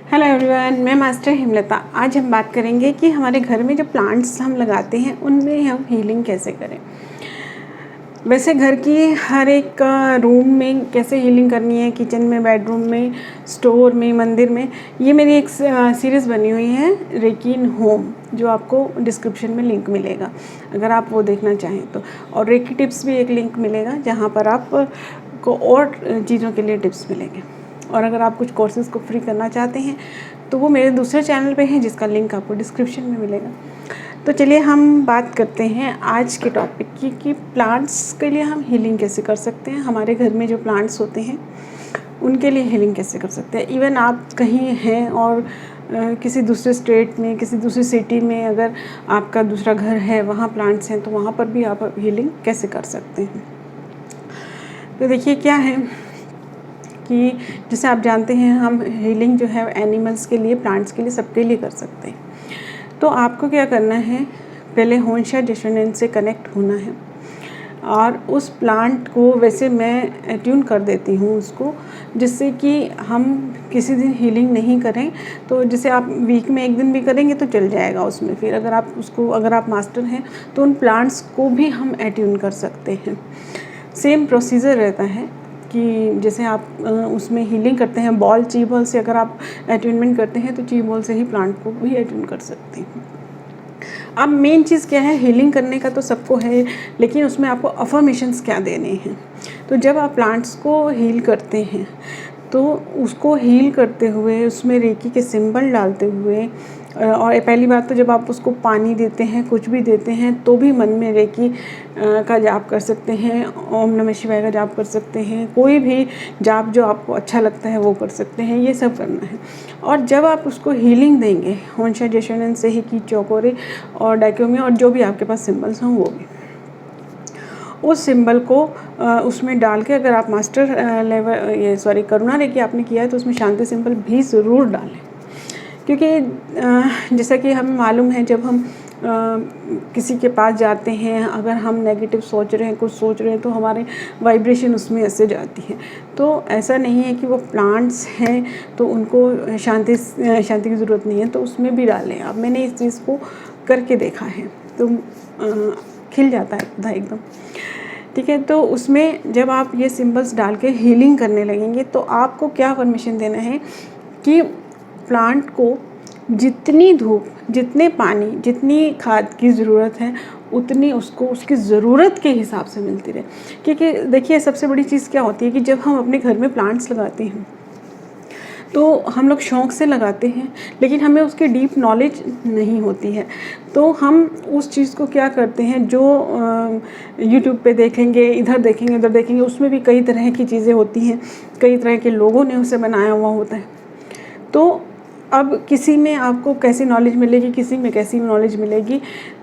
Hello everyone, मैं master Hemlata. आज हम बात करेंगे कि हमारे घर में जो प्लांट्स हम लगाते हैं उनमें हम हीलिंग कैसे करें। वैसे घर की हर एक रूम में कैसे हीलिंग करनी है, किचन में, बेडरूम में, स्टोर में, मंदिर में, ये मेरी एक सीरीज़ बनी हुई है रेकी इन होम, जो आपको डिस्क्रिप्शन में लिंक मिलेगा अगर आप वो देखना चाहें तो। और रेकी टिप्स भी एक लिंक मिलेगा जहाँ पर आपको और चीज़ों के लिए टिप्स मिलेंगे। और अगर आप कुछ कोर्सेज़ को फ्री करना चाहते हैं तो वो मेरे दूसरे चैनल पे है जिसका लिंक आपको डिस्क्रिप्शन में मिलेगा। तो चलिए हम बात करते हैं आज के टॉपिक की कि प्लांट्स के लिए हम हीलिंग कैसे कर सकते हैं। हमारे घर में जो प्लांट्स होते हैं उनके लिए हीलिंग कैसे कर सकते हैं। इवन आप कहीं हैं और किसी दूसरे स्टेट में, किसी दूसरी सिटी में अगर आपका दूसरा घर है, वहाँ प्लांट्स हैं, तो वहाँ पर भी आप हीलिंग कैसे कर सकते हैं। तो देखिए क्या है कि जैसे आप जानते हैं हम हीलिंग जो है एनिमल्स के लिए, प्लांट्स के लिए, सबके लिए कर सकते हैं। तो आपको क्या करना है, पहले होंशा डिसोनेंस से कनेक्ट होना है और उस प्लांट को वैसे मैं ट्यून कर देती हूँ उसको, जिससे कि हम किसी दिन हीलिंग नहीं करें। तो जैसे आप वीक में एक दिन भी करेंगे तो चल जाएगा उसमें। फिर अगर आप मास्टर हैं तो उन प्लांट्स को भी हम एट्यून कर सकते हैं। सेम प्रोसीजर रहता है कि जैसे आप उसमें हीलिंग करते हैं ची बॉल से, अगर आप अट्यूनमेंट करते हैं तो ची बॉल से ही प्लांट को भी अट्यून कर सकते हैं। अब मेन चीज़ क्या है, हीलिंग करने का तो सबको है, लेकिन उसमें आपको अफर्मेशंस क्या देने हैं। तो जब आप प्लांट्स को हील करते हैं तो उसको हील करते हुए उसमें रेकी के सिंबल डालते हुए, और पहली बात तो जब आप उसको पानी देते हैं, कुछ भी देते हैं, तो भी मन में रेकी का जाप कर सकते हैं, ओम नमः शिवाय का जाप कर सकते हैं, कोई भी जाप जो आपको अच्छा लगता है वो कर सकते हैं। ये सब करना है। और जब आप उसको हीलिंग देंगे होंशा जेशोनन से ही की चौकोरे और डाइक्योमी और जो भी आपके पास सिंबल्स हों, वो भी उस सिंबल को उसमें डाल के, अगर आप मास्टर करुणा रेकी आपने किया है तो उसमें शांति सिंबल भी ज़रूर डालें। क्योंकि जैसा कि हमें मालूम है, जब हम किसी के पास जाते हैं, अगर हम नेगेटिव सोच रहे हैं, कुछ सोच रहे हैं, तो हमारे वाइब्रेशन उसमें ऐसे जाती है। तो ऐसा नहीं है कि वो प्लांट्स हैं तो उनको शांति की ज़रूरत नहीं है, तो उसमें भी डालें। अब मैंने इस चीज़ को करके देखा है, तो खिल जाता है पौधा एकदम, ठीक है। तो उसमें जब आप ये सिंबल्स डाल के हीलिंग करने लगेंगे तो आपको क्या परमिशन देना है कि प्लांट को जितनी धूप, जितने पानी, जितनी खाद की ज़रूरत है उतनी उसको उसकी ज़रूरत के हिसाब से मिलती रहे। क्योंकि देखिए सबसे बड़ी चीज़ क्या होती है कि जब हम अपने घर में प्लांट्स लगाते हैं तो हम लोग शौक़ से लगाते हैं, लेकिन हमें उसकी डीप नॉलेज नहीं होती है। तो हम उस चीज़ को क्या करते हैं, जो यूट्यूब पे देखेंगे, इधर देखेंगे, उधर देखेंगे, उसमें भी कई तरह की चीज़ें होती हैं, कई तरह के लोगों ने उसे बनाया हुआ होता है। तो अब किसी में आपको कैसी नॉलेज मिलेगी, किसी में कैसी नॉलेज मिलेगी।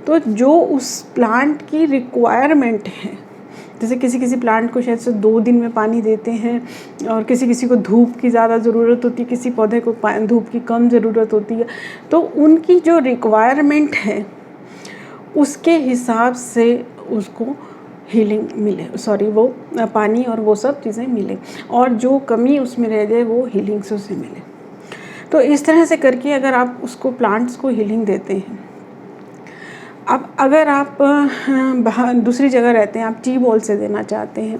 तो जो उस प्लांट की रिक्वायरमेंट है, जैसे किसी प्लांट को शायद से 2 दिन में पानी देते हैं, और किसी को धूप की ज़्यादा ज़रूरत होती है, किसी पौधे को धूप की कम ज़रूरत होती है। तो उनकी जो रिक्वायरमेंट है उसके हिसाब से उसको हीलिंग मिले, वो पानी और वो सब चीज़ें मिले, और जो कमी उसमें रह जाए वो हीलिंग से उसे मिले। तो इस तरह से करके अगर आप उसको प्लांट्स को हीलिंग देते हैं। अब अगर आप बाहर दूसरी जगह रहते हैं, आप ची बॉल से देना चाहते हैं,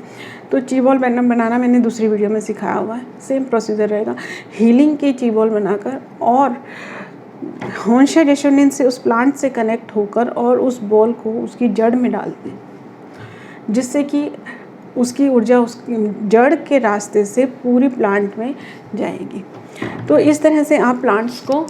तो ची बॉल बनाना मैंने दूसरी वीडियो में सिखाया हुआ है। सेम प्रोसीजर रहेगा, हीलिंग की ची बॉल बनाकर और होंशा जेशोनन से उस प्लांट से कनेक्ट होकर और उस बॉल को उसकी जड़ में डाल दें, जिससे कि उसकी ऊर्जा उस जड़ के रास्ते से पूरी प्लांट में जाएगी। तो इस तरह से आप प्लांट्स को